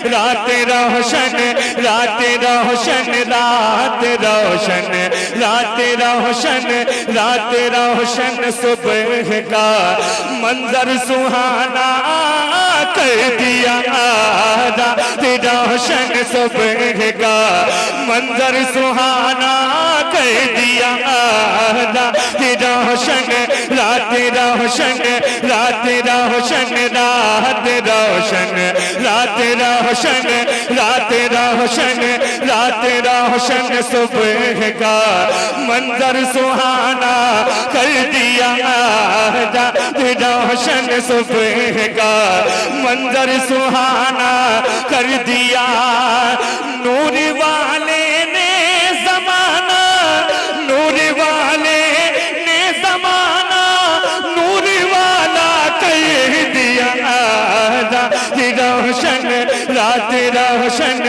रात रोशन, रात रोशन, रात रोशन, रात रोशन, रात रोशन, सुबह का मंजर सुहाना कर दिया, रात रोशन, सुबह का मंजर सुहाना कर दिया, रात रोशन, रात रोशन, रात रोशन, रात रोशन, रात रोशन, रात रोशन, रात रोशन, सुबह का मंजर सुहाना कर दिया, रात रोशन, सुबह का मंजर सुहाना कर दिया। नूर वाले ने जमाना, नूर वाले ने जमाना, नूर वाला कह दिया, रात रोशन, रात रोशन,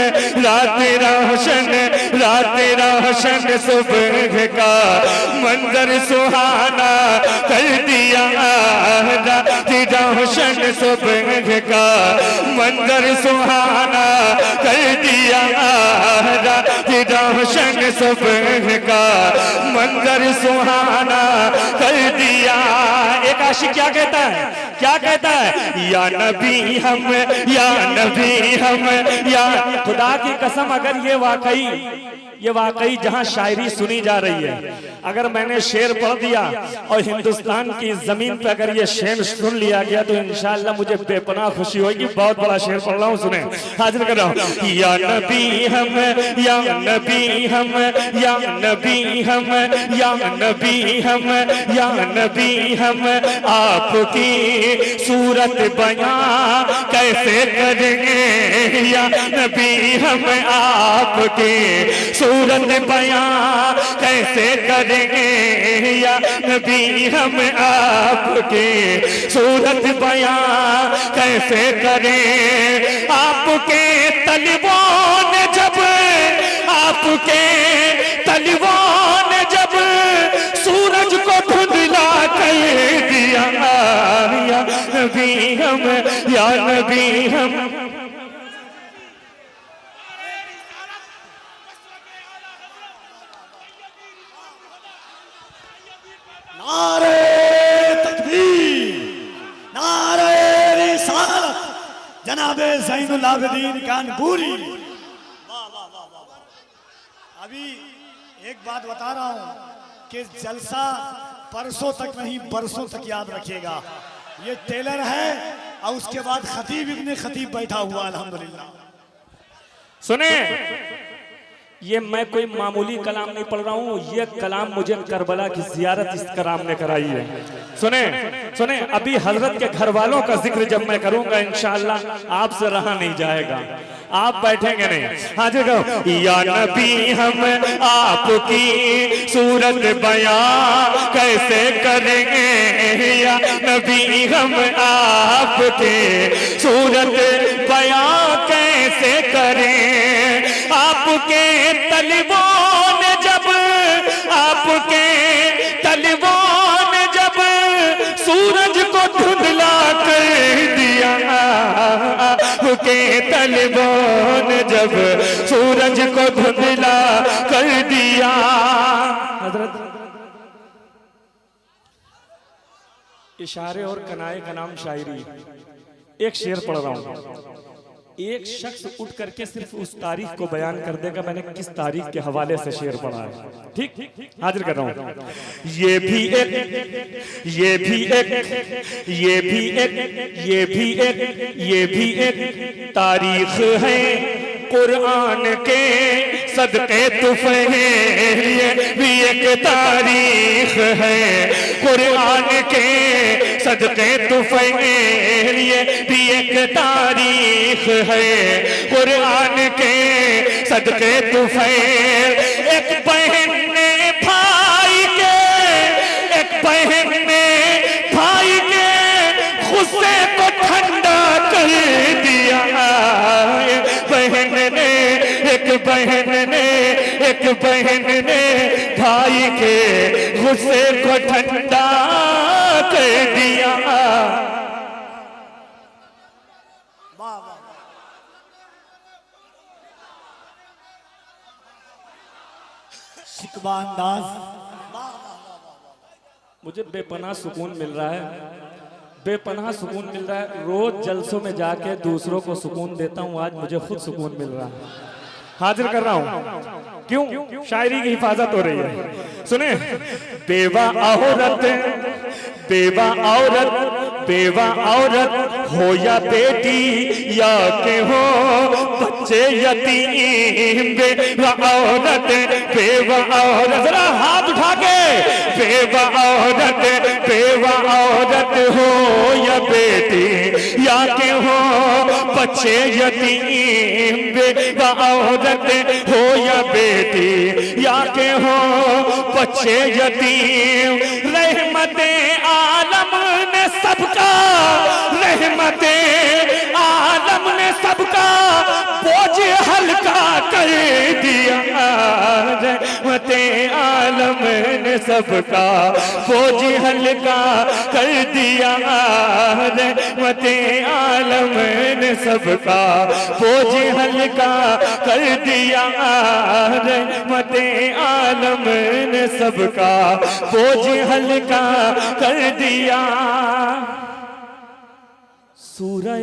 रात रोशन, रात रोशन, सुबह का मंजर सुहाना कर दिया, रात रोशन, सुबह का मंजर सुहाना कर दिया, रात रोशन, सुबह का मंजर सुहाना कर दिया। एक आशिक क्या कहता है, क्या कहता है? या नबी हम, या नबी हम, या खुदा की कसम, अगर ये वाकई जहां शायरी सुनी जा रही है, अगर मैंने शेर पढ़ दिया और हिंदुस्तान की जमीन पे अगर ये शेर सुन लिया गया तो इंशाअल्लाह मुझे बेपनाह खुशी होगी। बहुत बड़ा शेर पढ़ रहा हूं, सुने, हाजिर कर रहा हूं। या नबी हम, या नबी हम, या नबी हम, या नबी हम, या नबी हम, आपकी सूरत बयां कैसे करेंगे, या नबी हम, आपकी सूरत बयां कैसे करेंगे, या नबी हम, आपके सूरत बयां कैसे करें। आपके तलबों ने जब, आपके तलबों ने जब सूरज को धुंधला कर दिया, या नबी हम, या नबी हम। नारे तकबीर, नारे रिसालत, जनाबे ज़ैनुल आबिदीन कानपुरी। अभी एक बात बता रहा हूं कि जलसा परसों तक नहीं बरसों तक याद रखिएगा। ये टेलर है और उसके बाद खतीब इब्ने खतीब बैठा हुआ, अल्हम्दुलिल्लाह। सुने, ये मैं कोई मामूली कलाम नहीं पढ़ रहा हूँ, ये कलाम मुझे करबला की जियारत इस कलाम ने कराई है। सुने, सुने, अभी हजरत के घर वालों का जिक्र जब मैं करूंगा इंशाअल्लाह आपसे रहा नहीं जाएगा, आप बैठेंगे नहीं। हाँ जी कहो। या नबी हम, आपकी सूरत बयां कैसे करेंगे, या नबी हम, आपके सूरत बयां कैसे करें। आपके तलबों ने जब, आपके तलबों ने जब सूरज को धुंधला कर दिया, आपके तलबों ने जब सूरज को धुंधला कर दिया। हजरत इशारे और कनाए का नाम शायरी। एक शेर पढ़ रहा हूं, एक शख्स उठ करके सिर्फ उस तारीख को बयान कर देगा मैंने किस तारीख के हवाले से शेर पढ़ा है। ठीक, हाजिर कर रहा हूं। ये भी एक, ये भी एक, ये भी एक, ये भी एक, ये भी एक तारीख है कुरान के सदके तुफैल, ये भी एक तारीख है कुरान के सदके तुफैल, ये भी एक तारीख है कुरान के सदके तुफैल। एक बहन ने भाई के, एक बहन ने भाई के गुस्से को ठंडा कर दिया। बहन ने, एक बहन ने, एक बहन ने भाई के गुस्से को ठंडा कर दिया। शिकवा अंदाज। मुझे बेपनाह सुकून मिल रहा है, बेपनाह सुकून मिल रहा है। रोज जलसों में जाके दूसरों को सुकून देता हूँ, आज मुझे खुद सुकून मिल रहा है। हाजिर कर रहा हूँ, क्यों? शायरी की हिफाजत हो रही है। सुने, बेवा औरत, बेवा औरत, बेवा औरत हो या बेटी या के हो बच्चे यतीम, बेवा औरत, बेवा औरत, जरा हाथ उठा के, बेवा औरत, बेवा औरत हो या बेटी या के हो बच्चे यतीम, बेवा औरत हो या बेटी या के हो बच्चे यतीम, रहमते आलम ने सबका, रहमते आलम ने सबका बोझ हल्का कर दिया, रहमते आलम ने सबका बोझ हल्का कर दिया, रहमते आलम ने सबका बोझ हल्का कर दिया, रहमते आलम ने सबका बोझ हल्का कर दिया। सूरह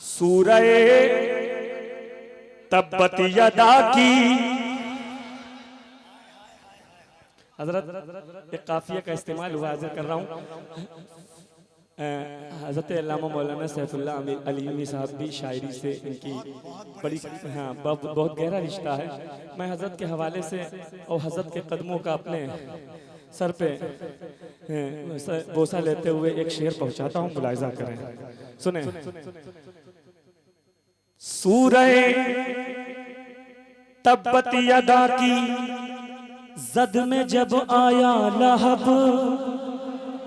सूरह तब्बत यदा की, हजरत एक काफिया का इस्तेमाल हुआ, हाजिर कर रहा हूँ। हज़रत अल्लामा मौलाना सैफुल्लाह अलीमी साहब भी शायरी से इनकी बड़ी बहुत गहरा रिश्ता है। मैं हज़रत के हवाले से और हज़रत के कदमों का अपने सर पे बोसा लेते हुए एक शेर पहुंचाता हूं, मुलाहिजा करें, सुने। सूरह तब्बत यदा की जद में जब आया लहब,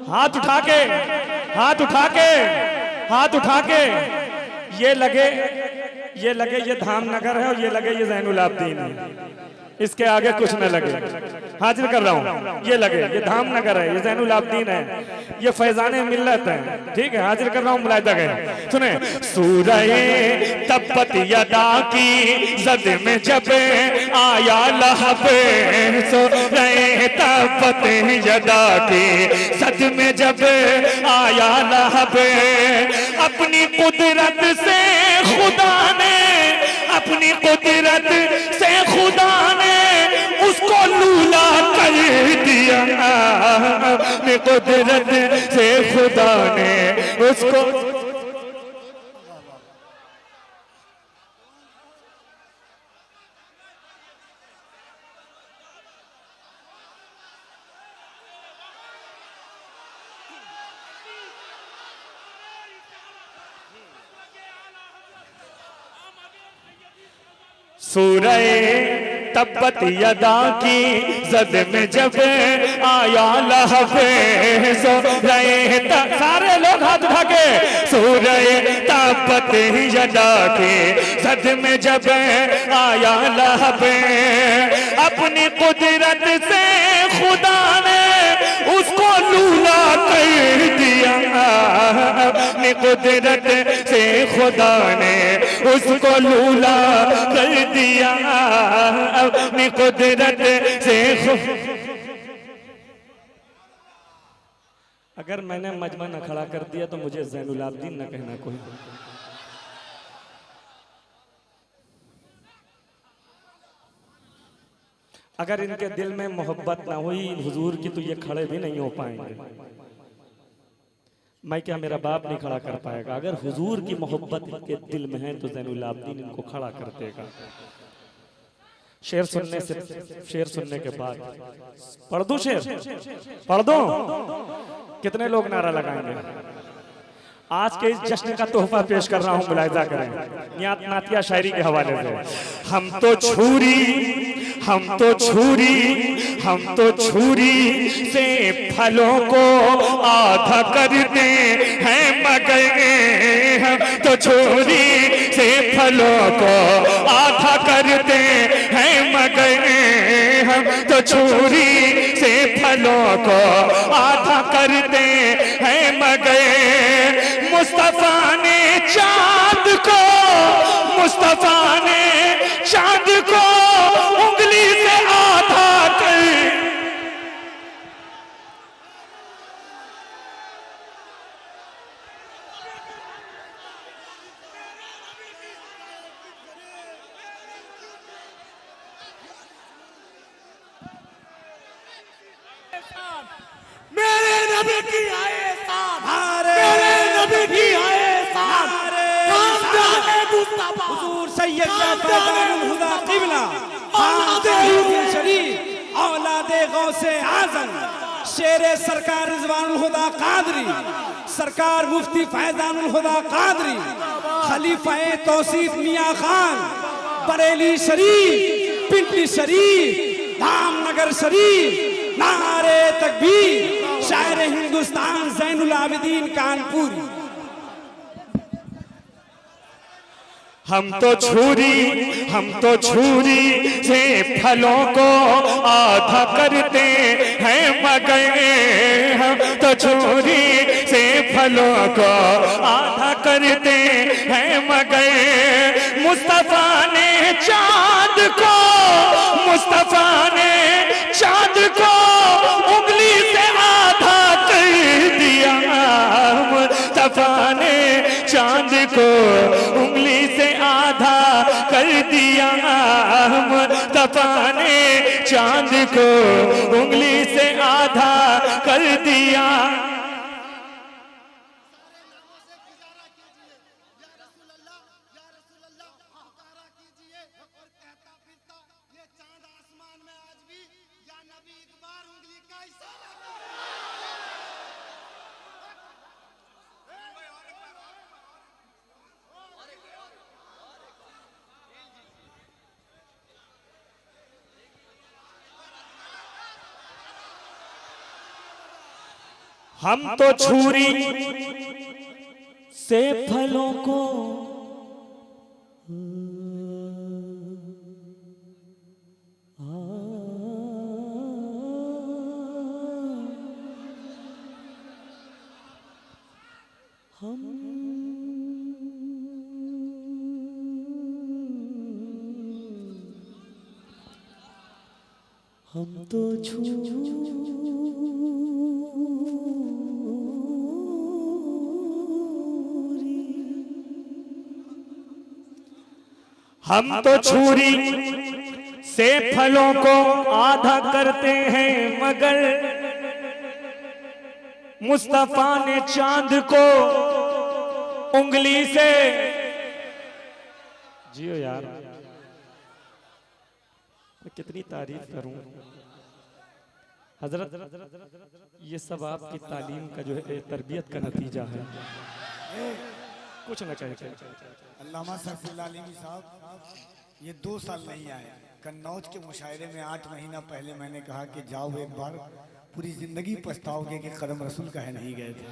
हाथ उठा के, हाथ उठा के, हाथ उठा के, ये लगे ये धामनगर है और ये लगे ये ज़ैनुल आबिदीन है, इसके आगे कुछ न लगे। हाजिर कर रहा हूँ, ये लगे ये धामनगर है, ये ज़ैनुल आबिदीन है, ये फैज़ाने मिल्लत है, ठीक है। हाजिर कर रहा हूँ, मुलाहिजा करें, सुने। सूरह तब्बत यदा की जद में जब आया लहब, सूरह तब्बत यदा की जद में जब आया लहब, अपनी कुदरत से खुदा ने, अपनी कुदरत से खुदा ने उसको लूला कर दिया, अपनी कुदरत से खुदा ने उसको। सूरह तब्बत यदा की जद में जब आया लहब, सारे लोग हाथ उठा के, सूरह तब्बत यदा की जद में जब आया लहब, अपनी कुदरत से खुदा ने उसको लूला कर दिया, अपनी कुदरत से खुदा ने उसको लूला कर दिया, अपनी कुदरत से। अगर मैंने मजमा न खड़ा कर दिया तो मुझे ज़ैनुल आबिदीन न कहना कोई। अगर इनके दिल में मोहब्बत ना हुई हुजूर की तो ये खड़े भी नहीं हो पाएंगे। मैं क्या, मेरा बाप नहीं खड़ा कर पाएगा। अगर हुजूर की मोहब्बत इनके दिल में है तो ज़ैनुल आबिदीन इनको खड़ा कर देगा। शेर सुनने से, शेर सुनने के बाद पढ़ दूं शेर, पढ़ दो, कितने लोग नारा लगाएंगे? आज के इस जश्न का तोहफा पेश कर रहा हूं, मुलाहिजा करें, नातिया शायरी के हवाले से। हम तो छुरी, हम तो छुरी, हम तो छुरी से फलों को आधा करते हैं मगर, हम तो छुरी से फलों को आधा करते हैं मगर, हम तो छुरी से फलों को आधा करते हैं मगर, मुस्तफा ने चांद को, मुस्तफा ने चांद को उंगली से आधा कर, मेरे नबी की आए साथ, मेरे नबी की आए साथ, खानदान मुस्तफा, हुजूर सैयद फैज़ानुल हुदा क़िबला, खानदान शरीफ, औलादे गौसे आज़म, शेरे सरकार रिज़वानुल हुदा कादरी, सरकार मुफ्ती फैज़ानुल हुदा कादरी, खलीफाए तौसीफ मियां खान, बरेली शरीफ, पिंपली शरीफ, धामनगर शरीफ, नारे तकबीर, शायर हिंदुस्तान ज़ैनुल आबिदीन कानपुरी। हम तो छुरी से फलों को आधा करते हैं मगर, हम तो छुरी से फलों को आधा करते हैं मगर, मुस्तफा ने चांद को, मुस्तफा ने चांद को उंगली से आधा कर दिया, मुस्तफा ने चांद को उंगली से आधा कर दिया, मुस्तफा ने चांद को उंगली से आधा कर दिया। हम तो छुरी से फलों को हम तो छुरी से फलों को आधा करते हैं मगर, मुस्तफा ने चांद को उंगली से, जियो यार मैं कितनी तारीफ करूं हजरत, ये सब आपकी तालीम का जो है तरबियत का नतीजा है, कुछ न कहे। अल्लामा सरफुल्लाह आलिमी साहब ये 2 साल नहीं आए, कन्नौज के मुशायरे में 8 महीना पहले मैंने कहा कि जाओ एक बार, पूरी जिंदगी पछताओगे कि कदम रसूल कहे नहीं गए थे।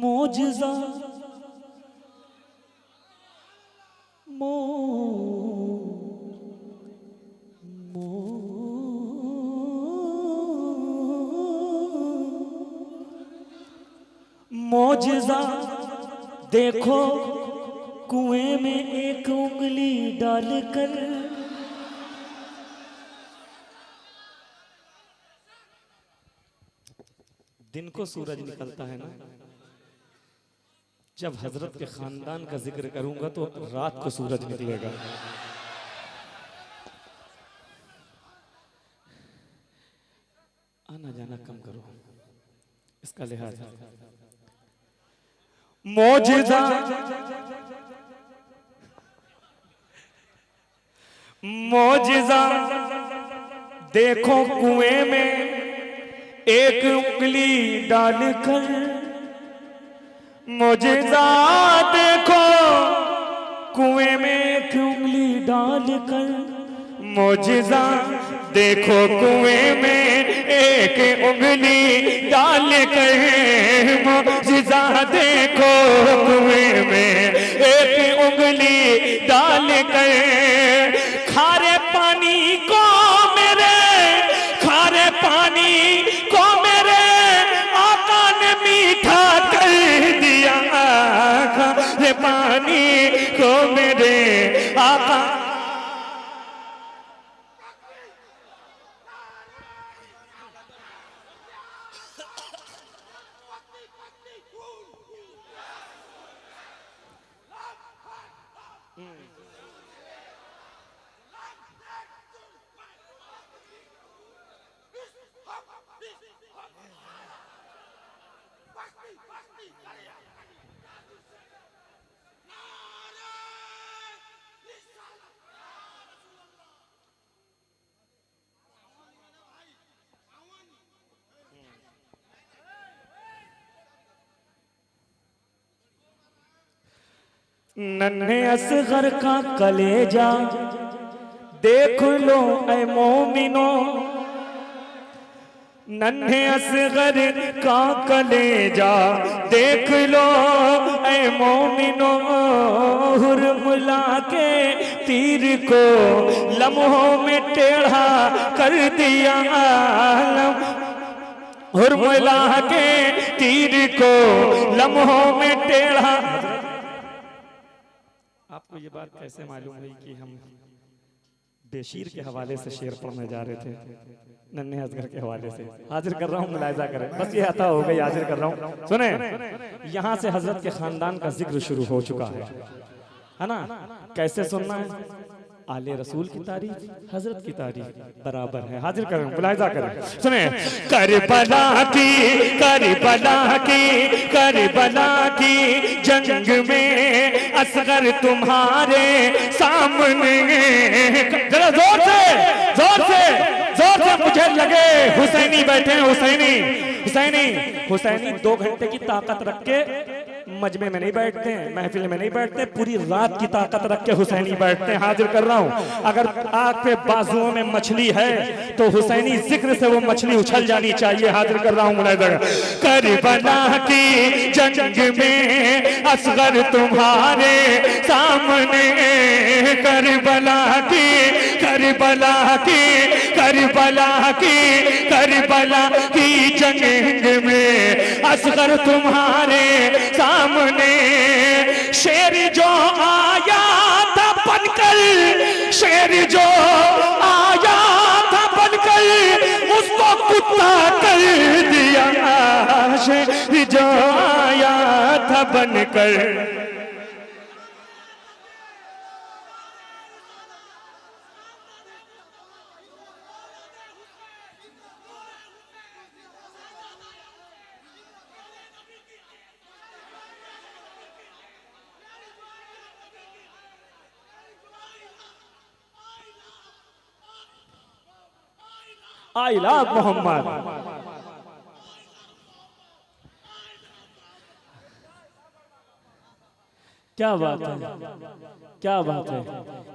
मोजज़ा मोजज़ा देखो कुएं में एक उंगली डालकर, दिन को सूरज निकलता है ना, जब हजरत के खानदान का जिक्र करूंगा तो रात को सूरज निकलेगा। आना जाना कम करो, इसका लिहाज है। मोजज़ा मोजज़ा देखो कुएं में एक उंगली डालकर, मोजज़ा देखो कुएं में एक उंगली डालकर, मोजज़ा देखो कुएं में एक उंगली डालकर, मोजज़ा देखो कुएं में एक उंगली डालकर, खारे पानी को मेरे नन्हे असगर का कलेजा देख लो ऐ मोमिनो, नन्हे असगर का कलेजा देख लो ऐ मोमिनो, हुरमुला के तीर को लम्हों में टेढ़ा कर दिया, हुरमुला के तीर को लम्हों में टेढ़ा। आपको ये बात कैसे मालूम हुई कि हम बेशीर के हवाले से शेर पढ़ने जा रहे थे? नन्हे असगर के हवाले से हाजिर कर रहा हूँ, मुलायजा करें। बस ये अता हो गई, हाजिर कर रहा हूँ। सुने, यहाँ से हजरत के खानदान का जिक्र शुरू हो चुका है ना? कैसे सुनना है? आले रसूल की तारीफ, हजरत की तारीफ बराबर है। हाजिर करें, मुलायजा करें। सुने, करबला की करबला की करबला की जंग में असगर तुम्हारे सामने, जरा जोर से जोर से जोर से मुझे लगे हुसैनी बैठे हैं, हुसैनी हुसैनी हुसैनी 2 घंटे की ताकत रख के मजमे में नहीं बैठते हैं, महफिल में नहीं बैठते, पूरी रात की ताकत रख के हुसैनी बैठते हैं। हाजिर कर रहा हूं, अगर आग पे बाजुओं में मछली है तो हुसैनी जिक्र से वो मछली उछल जानी चाहिए। हाजिर कर रहा हूं, मुलायजा। करबला की जंग में असगर तुम्हारे सामने, करबला की करबला की करबला की करबला की जंग में असगर तुम्हारे सामने, शेर जो आया था बनकर, शेर जो आया था बनकर उसको कुत्ता कर दिया, शेर जो आया था बनकर। I love Muhammad. क्या बात है, क्या बात है।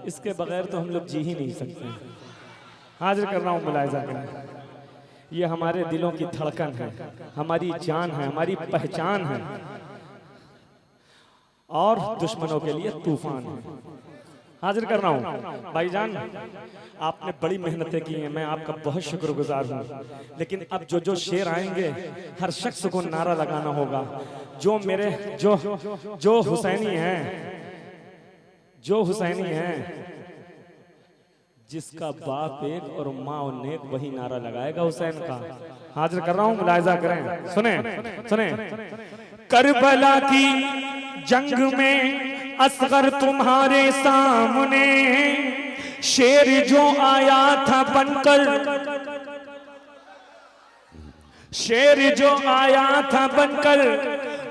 इसके बगैर तो हम लोग जी ही नहीं सकते। हाजिर कर रहा हूं, मुलायजा करें। ये हमारे दिलों की धड़कन है, हमारी जान है, हमारी पहचान है, और दुश्मनों के लिए तूफान है। हाजिर कर रहा हूँ भाईजान, आपने बड़ी मेहनतें की हैं, मैं आपका बहुत शुक्रगुजार हूँ। लेकिन अब जो जो शेर आएंगे हर शख्स को नारा लगाना होगा। जो मेरे जो हुसैनी हैं, जो हुसैनी हैं, जिसका बाप एक और माँ नेक, वही नारा लगाएगा हुसैन का। हाजिर कर रहा हूँ, मुलायजा करें। सुने सुने, करबला की जंग में असगर तुम्हारे सामने, शेर जो आया था बनकर, शेर जो आया था बनकर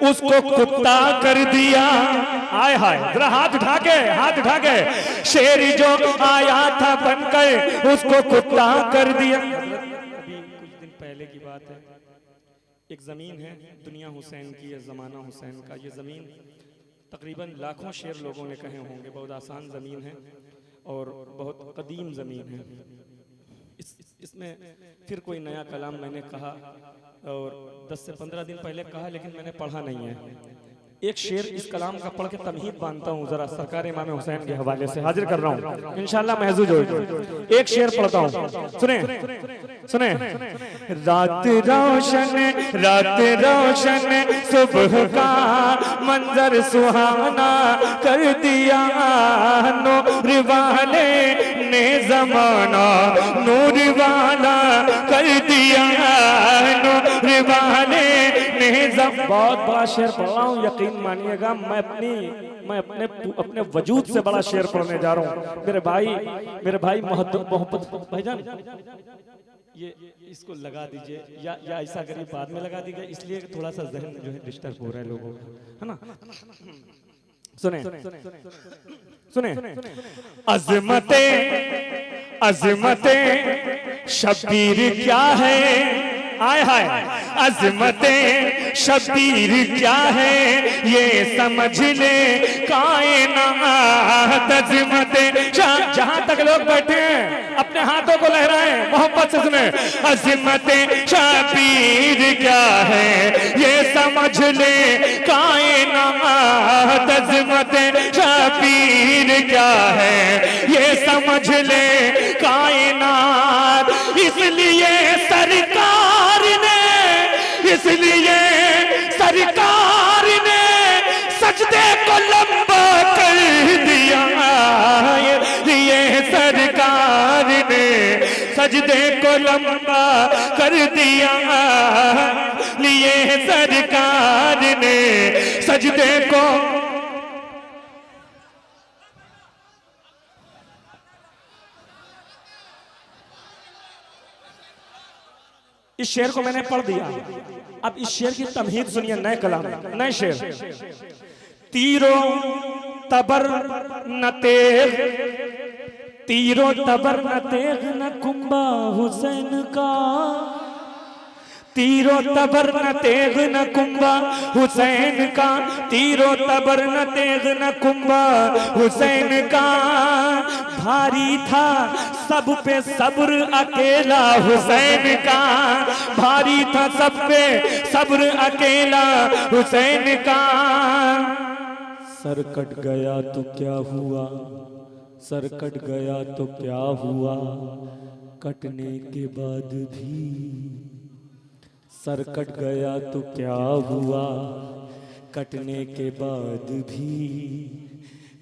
उसको कुत्ता कर दिया। आय हाय, जरा हाथ उठा के, हाथ उठा के। शेर जो आया था बनकर उसको कुत्ता कर दिया। अभी कुछ दिन पहले की बात है, एक जमीन है दुनिया हुसैन की, है जमाना हुसैन का। ये जमीन तकरीबन लाखों शेर लोगों ने कहे होंगे, बहुत आसान ज़मीन है और बहुत कदीम ज़मीन है। इसमें फिर कोई नया कलाम मैंने कहा, और 10 से 15 दिन पहले कहा, लेकिन मैंने पढ़ा नहीं है। एक शेर इस कलाम का पढ़ के तमहीद बांधता हूँ जरा सरकार इमाम हुसैन के हवाले से। हाजिर कर रहा हूँ, इंशाल्लाह महजूज हो। एक शेर पढ़ता हूँ, सुने सुने। रात रोशन सुबह का मंजर सुहाना कर दिया, नूर वाले ने जमाना नूर वाला कर दिया, नूर वाले ने बहुत बड़ा शेर पढ़ रहा हूँ, यकीन मानिएगा। मैं अपने वजूद से बड़ा शेर पढ़ने जा रहा हूँ। मेरे भाई मोहब्बत भाईजान, ये इसको लगा दीजिए, या ऐसा करिए बाद में लगा दीजिए, इसलिए थोड़ा सा जहन जो है डिस्टर्ब हो रहा है लोगों का, है ना। सुने सुने, अज़मते शब्बीर क्या है, आय हाय अजमते शबीर क्या है ये समझ ले कायनात अजमते जहां तक लोग बैठे हैं अपने हाथों को लहराएं मोहब्बत से सुने अजमते शबीर क्या है ये समझ ले कायनात अजमते शबीर क्या है ये समझ ले कायनात इसलिए सरकार ने सजदे को लंबा कर दिया ये सरकार ने सजदे को लंबा कर दिया लिए सरकार ने सजदे को इस शेर को मैंने पढ़ दिया अब इस शेर की तमहीद सुनिए नए कलाम नए शेर तीरों तबर न तेग तीरों तबर न तेग न कुंबा हुसैन का तीरों तबर न तेग न कुंबा हुसैन का तीरों तबर न तेग न कुंबा हुसैन का भारी था सब पे सब्र अकेला हुसैन का भारी था सब पे सब्र अकेला हुसैन का सर कट गया तो क्या हुआ सर कट गया तो क्या हुआ कटने के बाद भी सर कट गया तो क्या हुआ कटने के बाद भी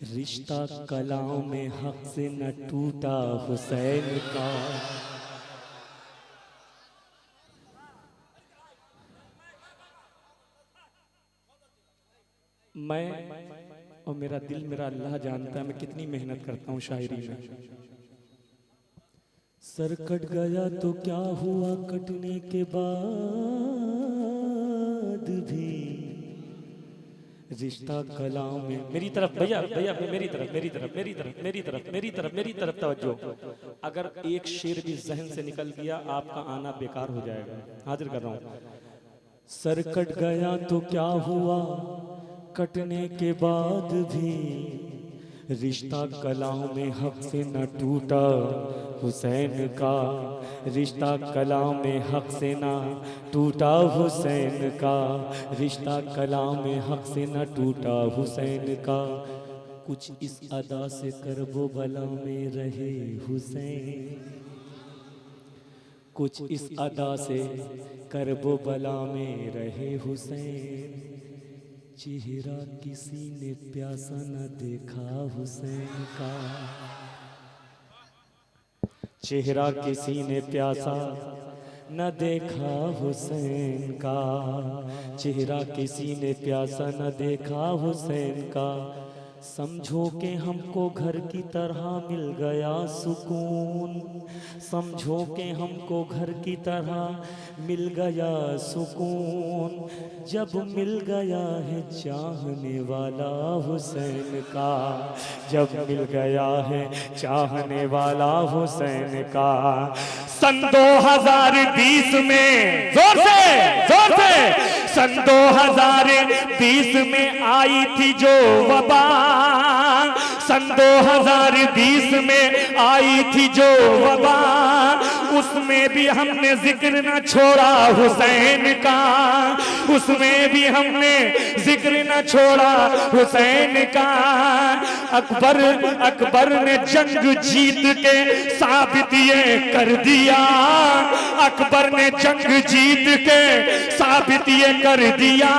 रिश्ता कलाओं में हक से न टूटा हुसैन का मैं और मेरा दिल मेरा अल्लाह जानता है मैं कितनी मेहनत करता हूँ शायरी में सर कट गया तो क्या हुआ कटने के बाद भी रिश्ता कलाम में मेरी तरफ भैया भैया मेरी तरफ तवज्जो अगर एक शेर भी जहन से निकल गया आपका आना बेकार हो जाएगा हाजिर कर रहा हूं सर कट गया तो क्या हुआ कटने के बाद भी रिश्ता कलाम में हक से न टूटा हुसैन का रिश्ता कलाम में हक से न टूटा हुसैन का रिश्ता कलाम में हक से न टूटा हुसैन का कुछ इस अदा से करबो बला में रहे हुसैन कुछ इस अदा से करबो बला में रहे हुसैन चेहरा किसी ने प्यासा न देखा हुसैन का चेहरा किसी ने प्यासा न देखा हुसैन का चेहरा किसी ने प्यासा न देखा हुसैन का समझो के हमको घर की तरह मिल गया सुकून समझो के हमको घर की तरह मिल गया सुकून जब मिल गया है चाहने वाला हुसैन का जब मिल गया है चाहने वाला हुसैन का सन 2020 में जोर से सन 2020 में आई थी जो वबा सन 2020 में आई थी जो वबा उसमें भी हमने जिक्र न छोड़ा हुसैन का उसमें भी हमने जिक्र न छोड़ा हुसैन का अकबर ने जंग जीत के साबित ये कर दिया अकबर ने जंग जीत के साबित ये कर दिया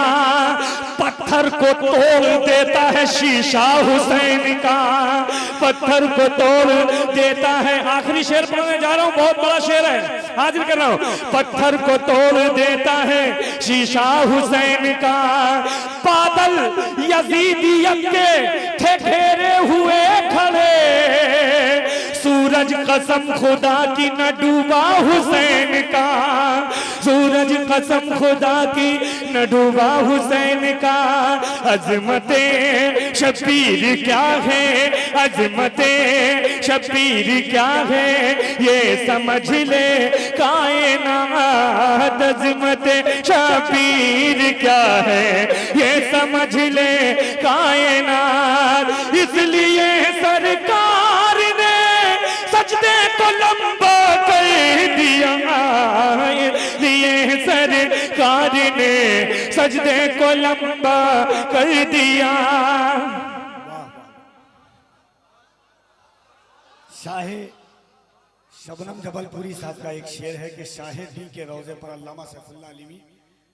पत्थर को तोड़ देता है शीशा हुसैन का पत्थर को तोड़ देता है आखिरी शेर पढ़ने जा रहा हूं बहुत बड़ा शेर है हाजिर कर रहा हूं पत्थर को तोड़ देता है शीशा हुसैन का बादल यजीदियत के थे घेरे हुए खड़े सूरज कसम खुदा की न डूबा हुसैन का सूरज कसम खुदा की न डूबा हुसैन का अजमते शबीर क्या है अजमते शबीर क्या है ये समझ ले कायनात, अज़मत शबीर क्या है ये समझ ले कायनात। इसलिए सरकार ने सजदे को लंबा कर दिया, इसलिए सरकार ने सजदे को लंबा कर दिया। शाहे शबनम जबलपुरी साहब का एक शेर है कि शाहे दी के रोजे पर अल्लामा सैफुल्लाह अलीमी।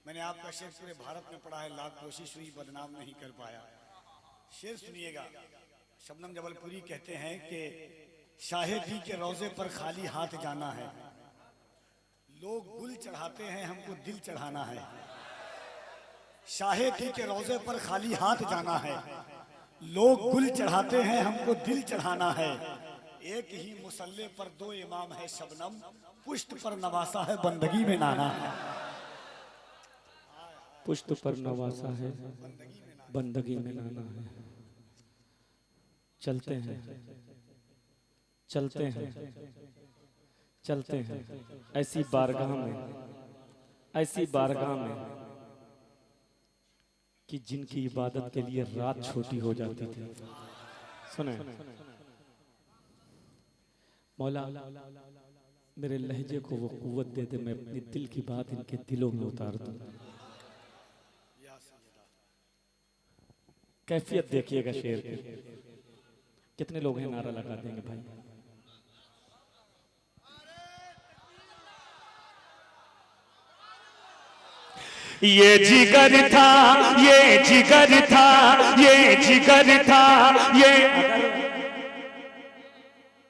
मैंने आपका शेर पूरे भारत में पढ़ा है, लाख कोशिश हुई बदनाम नहीं कर पाया। शेर सुनिएगा। शबनम जबलपुरी कहते हैं कि शाहे दी के रोजे पर खाली हाथ जाना है, लोग गुल चढ़ाते हैं हमको दिल चढ़ाना है। शाहे दी के रोजे पर खाली हाथ जाना है, लोग गुल चढ़ाते हैं हमको दिल चढ़ाना है। एक ही मुसल्ले पर दो इमाम है शबनम, पुश्त पर नवासा है बंदगी में नाना है। पुश्त पर नवासा है बंदगी में नाना है। चलते हैं चलते हैं चलते हैं ऐसी बारगाह में, ऐसी बारगाह में कि जिनकी इबादत के लिए रात छोटी हो जाती थी। सुने मौला मेरे लहजे को वो कुव्वत दे दे, मैं अपनी दिल की बात इनके दिलों में उतार दूं। कैफियत देखिएगा शेर की। कितने लोग हैं नारा लगा देंगे भाई? ये जिगर था, ये जिगर था, ये जिगर था, ये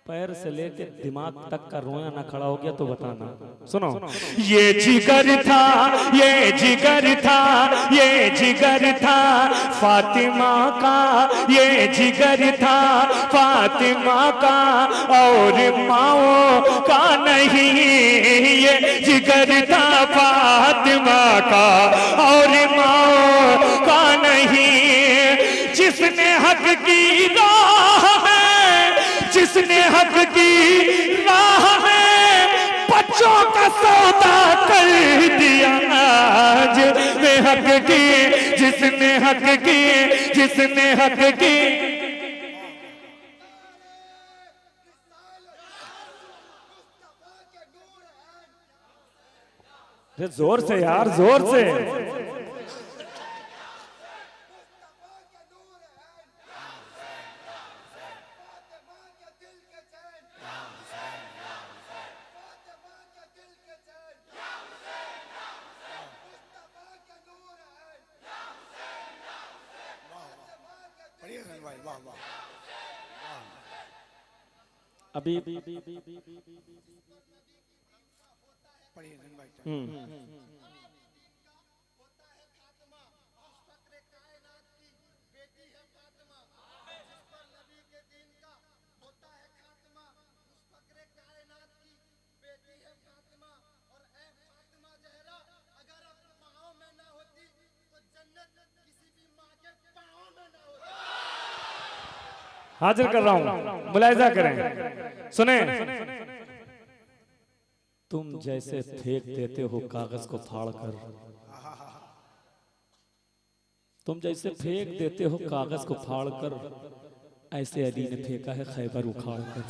पैर से लेके दिमाग तक का रोया ना खड़ा हो गया तो बताना। सुनो, ये जिगर था, ये जिगर था, ये जिगर था फातिमा का, ये जिगर था फातिमा का और माओ का नहीं। ये जिगर था फातिमा का और माओ का नहीं। जिसने हक की राह में, जिसने हक की राह में बच्चों का सौदा कर दिया, जिसने हक की, जिसने हक की, जिसने हक की। जोर से यार, जोर से। अभी हाजिर कर रहा हूं, मुलाहिजा करें, सुने। तुम जैसे फेंक देते हो कागज को फाड़कर, तुम जैसे फेंक देते हो कागज को फाड़कर, ऐसे अली ने फेंका है खैबर उखाड़कर।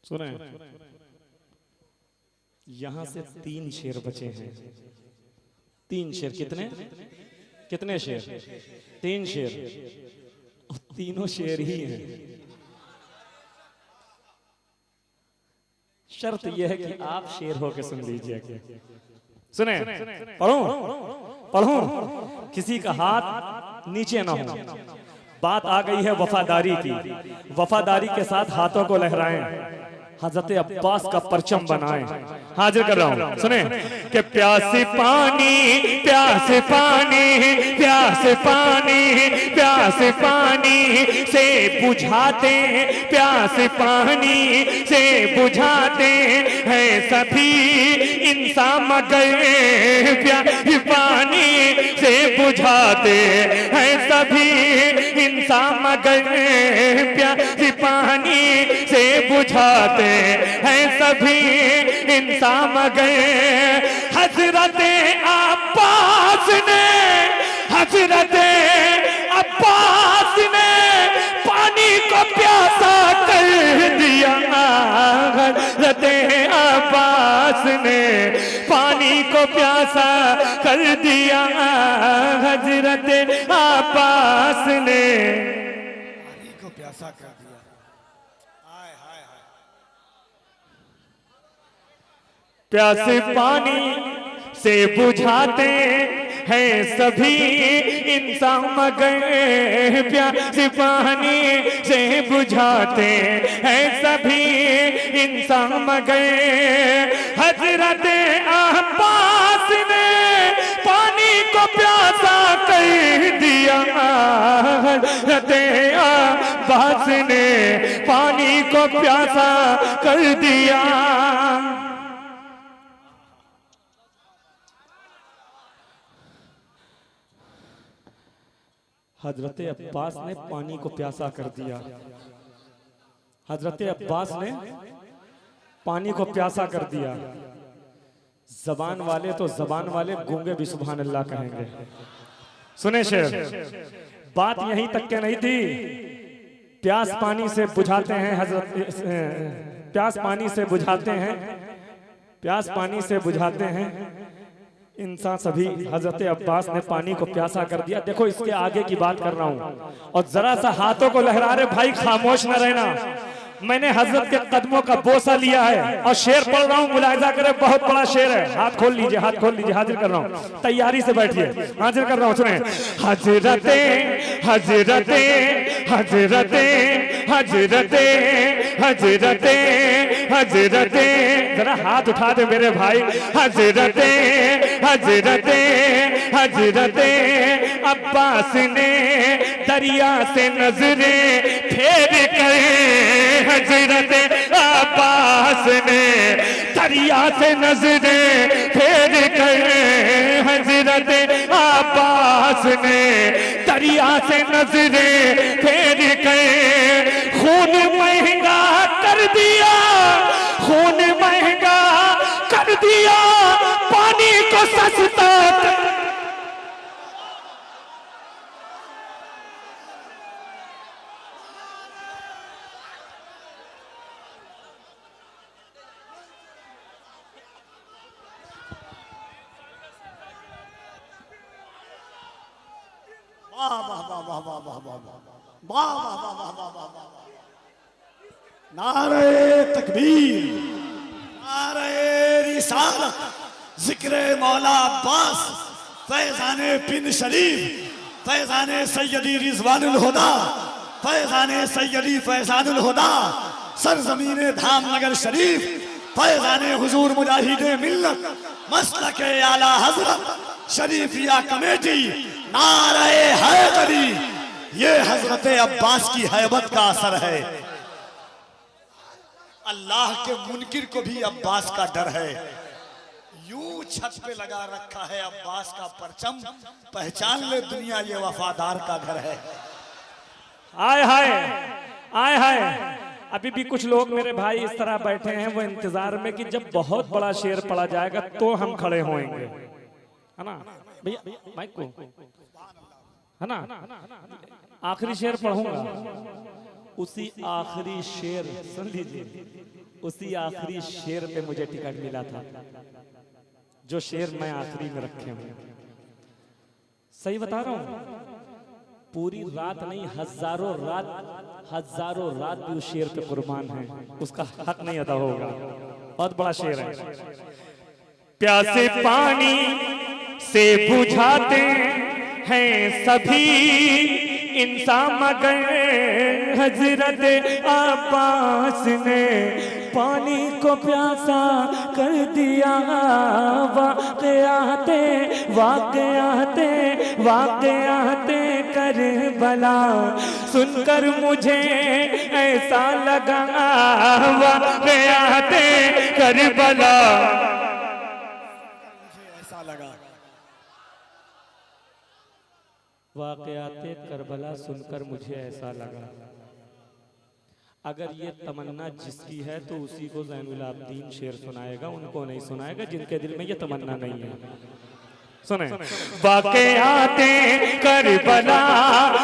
सुने, यहां से 3 शेर बचे हैं। 3 शेर। कितने कितने शेर? 3 शेर। तीनों शेर ही हैं। शर्त यह है कि आप शेर होकर सुन लीजिए। सुने, पढ़ो पढ़ो, किसी का हाथ नीचे ना हो। बात आ गई है वफादारी की, वफादारी के साथ हाथों को लहराएं, हजरत अब्बास का परचम बनाए। हाजिर कर रहा हूं, सुने कि प्यासे पानी प्यासे पानी प्यासे पानी प्यासे पानी से बुझाते प्यासे पानी से बुझाते हैं सभी इंसान मगर प्यासे पानी से बुझाते हैं सभी इंसान मगर प्यासे पानी से बुझाते हैं सभी इंसान मगर हजरत अब्बास ने हजरत अब्बास ने पानी को प्यासा कर दिया। हजरत अब्बास ने पानी को प्यासा कर दिया। हजरत अब्बास ने पानी को प्यासा कर दिया। हाय हाय हाय। प्यासे पानी से बुझाते हैं सभी इंसान मगर प्यासे पानी से बुझाते हैं सभी इंसान मगर हजरत अब्बास ने पानी को प्यासा कर दिया। हजरत अब्बास ने पानी को प्यासा कर दिया। हजरत अब्बास ने पानी को प्यासा कर दिया। हजरत अब्बास ने पानी को प्यासा कर दिया। जबान वाले तो जबान वाले गूंगे भी सुभान अल्लाह कहेंगे। सुने शेर, बात यहीं तक के नहीं थी। प्यास पानी से बुझाते हैं हजरत प्यास पानी से बुझाते हैं प्यास पानी से बुझाते हैं इंसान सभी। हजरत अब्बास ने पानी को प्यासा कर दिया। देखो इसके आगे की बात कर रहा हूं और जरा सा हाथों को लहरा रहे भाई, खामोश न रहना। मैंने हजरत के कदमों का बोसा लिया है और शेर पढ़ रहा हूं, मुलाहिजा करें, बहुत बड़ा शेर है। हाथ खोल लीजिए, हाथ खोल लीजिए। हाजिर कर रहा हूं, तैयारी से बैठिए। हाजिर कर रहा हूं, सुने। हजरते हजरते हजरते हजरते हजरते हजरते, जरा हाथ उठा दे मेरे भाई। हजरते हजरते हजरते अब्बास ने दरिया से नजरें फेर कर हजरत अब्बास ने दरिया से नजरें फेर कर हजरत अब्बास ने दरिया से नजरें फेर कर खून महंगा कर दिया। खून महंगा कर दिया, पानी को सस्ता कर। वाह वाह वाह वाह वाह वाह वाह वाह वाह वाह वाह वाह वाह वाह। नारे तकबीर, नारे रिसालत, जिक्र मौला अब्बास, फैजाने पिन शरीफ, फैजाने सैयदी रिजवानुल हुदा, फैजाने सैयदी फैजानुल हुदा, सरजमीने धामनगर शरीफ, फैजाने हुजूर मुजाहिदे मिल्लत, मसलके आला हजरत, शरीफिया कमेटी, नारे हैदरी। ये हजरत अब्बास की हैबत का असर है। अल्लाह के मुनकिर को भी अब्बास का डर है। यूं छत पे लगा रखा है अब्बास का परचम, पहचान ले दुनिया ये वफादार का घर है। आय हाय आय हाय। अभी भी कुछ लोग मेरे भाई इस तरह बैठे हैं, वो इंतजार में कि जब बहुत बड़ा शेर पड़ा जाएगा तो हम खड़े होएंगे, है ना भैया? माइक को, है ना? आखिरी शेर पढ़ूंगा, उसी आखिरी शेर सुन लीजिए। उसी आखिरी शेर पे मुझे टिकट मिला था, जो शेर मैं आखिरी में रखे हूं। सही बता रहा हूं, पूरी रात नहीं, हजारों रात भी उस शेर पे कुर्बान है। उसका हक नहीं अदा होगा। बहुत बड़ा शेर है। प्यासे पानी से बुझाते हैं सभी इंसान मगर हजरत अब्बास ने पानी को प्यासा कर दिया। वाक़याते वाक़याते वाक़याते करबला सुनकर मुझे ऐसा लगा। वाक़याते करबला ऐसा लगा। वाक़याते करबला सुनकर मुझे ऐसा लगा। अगर ये तमन्ना जिसकी है तो उसी को ज़ैनुल आबिदीन शेर सुनाएगा, उनको नहीं सुनाएगा जिनके दिल में ये तमन्ना नहीं है। सुने। वाक़याते करबला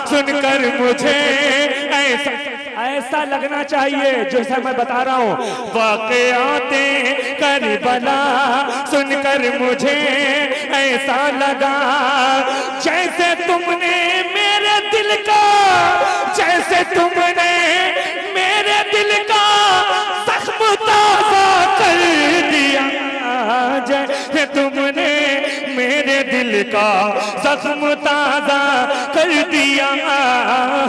सुनकर मुझे ऐसा लगना चाहिए जैसा मैं बता रहा हूँ। वाक़याते करबला सुनकर मुझे ऐसा लगा जैसे तुमने मेरे दिल का, जैसे तुमने मेरे दिल का जख्म ताज़ा कर दिया। जैसे तुमने मेरे दिल का जख्म ताज़ा कर दिया।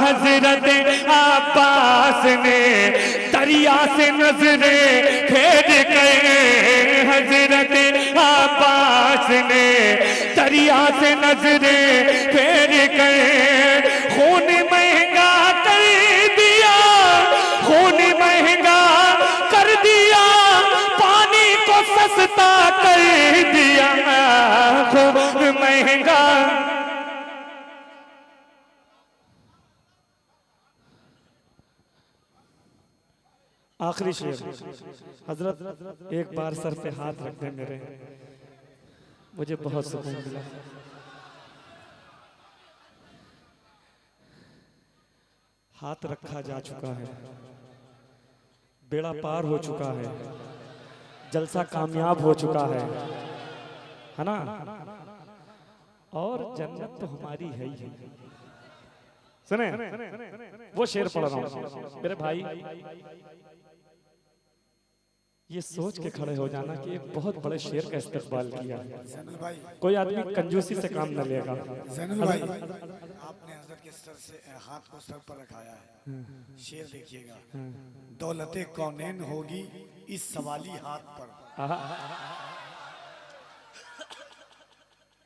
हज़रत अब्बास ने दरिया से नजरें फेर गए। हज़रत अब्बास ने दरिया से नजरें फेर गए। खून महंगा कर दिया, खून महंगा कर दिया, पानी को सस्ता कर दिया। खून महंगा। आखिरी शेर। हजरत एक बार सर पे हाथ रख दे मेरे, मुझे बहुत सुकून मिला। हाथ रखा जा चुका है, बेड़ा पार हो चुका है, जलसा कामयाब हो चुका है ना। और जन्नत तो हमारी है ही है। सुने वो शेर पढ़ रहा हूं मेरे भाई, ये सोच के खड़े हो जाना कि एक बहुत बड़े शेर का इस्तेकबाल किया। कोई आदमी कंजूसी से काम न लेगा। ज़ैनुल भाई, आपने हज़रत के सर से हाथ को सर पर रखाया है। शेर देखिएगा। दौलते कौनैन होगी इस सवाली हाथ पर।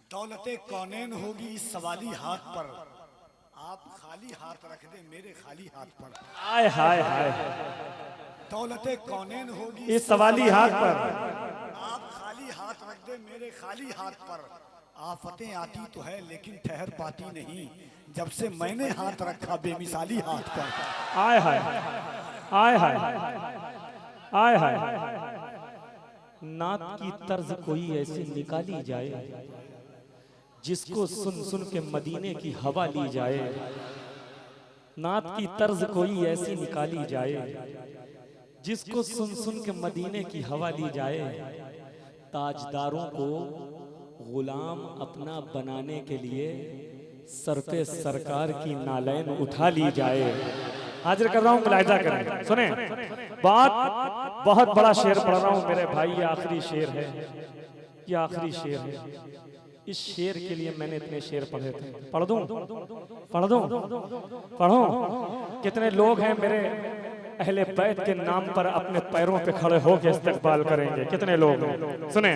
दौलते कौनैन होगी इस सवाली हाथ पर। आप खाली हाथ रख दे मेरे खाली हाथ पर। हाय हाय हाय। दौलते कौनैन होगी इस सवाली हाथ पर। आप खाली हाथ रख दे मेरे खाली हाथ पर। आफतें आती तो है लेकिन ठहर पाती नहीं, जब से मैंने हाथ रखा बेमिसाली हाथ पर। आय हाय आय हाय आय हाय। नात की तर्ज कोई ऐसी निकाली जाए जिसको सुन सुन के मदीने की हवा ली जाए। नात की तर्ज कोई ऐसी निकाली जाए जिसको सुन सुन के मदीने की हवा ली जाए। ताजदारों को गुलाम अपना बनाने के लिए सर पे सरकार की नालैन उठा ली जाए। हाजिर कर रहा हूँ, मुलाहिजा करें, सुने। बहुत बड़ा शेर पढ़ रहा हूँ मेरे भाई, ये आखिरी शेर है, ये आखिरी शेर है। इस शेर के लिए मैंने इतने शेर पढ़े थे। पढ़ दूं? पढ़ दूं? पढ़ो। कितने लोग हैं मेरे अहले बैत के नाम पर अपने पैरों पे खड़े होकर इस्तकबाल करेंगे? कितने लोग हैं? सुने,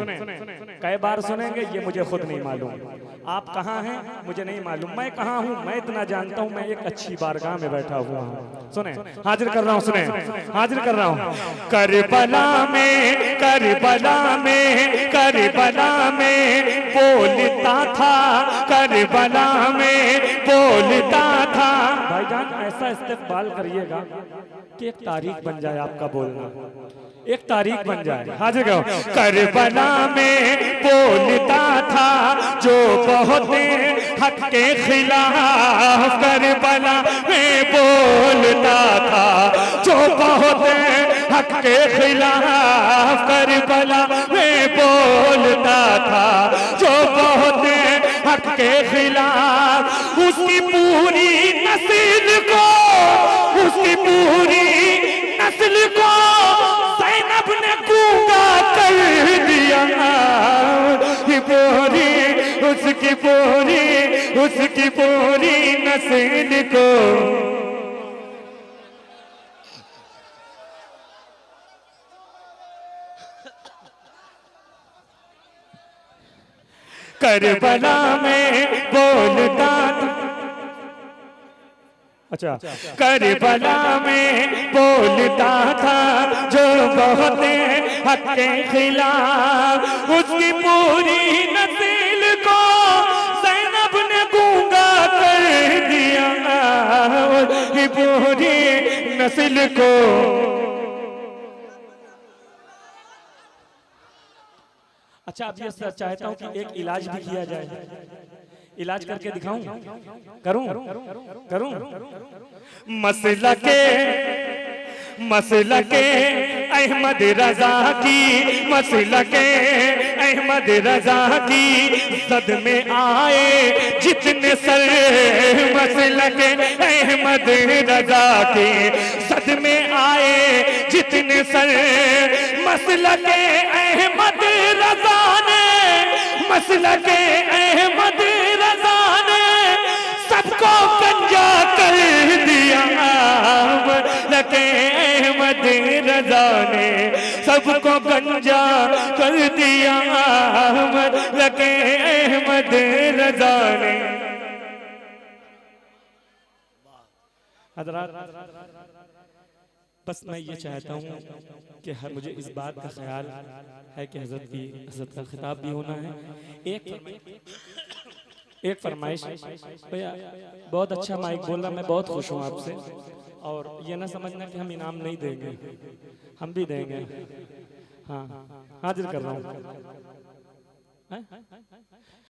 कई बार सुनेंगे, ये मुझे खुद नहीं मालूम। आप कहाँ हैं मुझे नहीं मालूम, मैं कहाँ हूँ मैं इतना जानता हूँ, मैं एक अच्छी बारगाह में बैठा हुआ हूँ। सुने, हाजिर कर रहा हूँ, सुने, हाजिर कर रहा हूँ। करबला में, करबला में, करबला में बोलता था, करबला में बोलता था। भाईजान ऐसा इस्तकबाल करिएगा कि एक तारीख बन जाए आपका बोलना, एक तारीख बन जाए। हाजिर करो। करबला में बोलता था जो बहुत हक के खिलाफ, करबला में बोलता था जो बहुत हक के खिलाफ, करबला में बोलता था जो बहुत हक के खिलाफ। उसकी पूरी नस्ल को, उसकी पूरी नस्ल को ज़ैनब ने गूंगा कर दिया। पूरी उसकी पूरी, उसकी पूरी नस्ल को करबला में बोलता था, अच्छा, करबला में बोलता था जो बहुत हक के खिलाफ, उसकी पूरी नस्ल को ज़ैनब ने गूंगा कर दिया, उसकी पूरी नस्ल को। अच्छा, अब ये चाहता हूँ कि एक इलाज भी किया जाए, इलाज करके दिखाऊं, करूं करूं मसला के अहमद रजा की, मसला के अहमद रजा की सद में आए जितने सर, मसला के अहमद रजा के सद में आए जितने सर, मसला के अहमद रजा ने, मसला के अहमद रजा ने सबको गंजा कर दिया, लके अहमद रजा ने सबको गंजा कर दिया, लके अहमद रजा ने। हज़रात, बस मैं ये चाहता हूँ कि मुझे इस बात का ख्याल है कि हज़रत का खिताब भी होना है। एक फरमाइश भैया, बहुत अच्छा माइक बोल रहा, मैं बहुत खुश हूँ आपसे, और ये ना समझना कि हम इनाम नहीं देंगे, हम भी देंगे। हाँ, हाजिर कर रहा हूँ।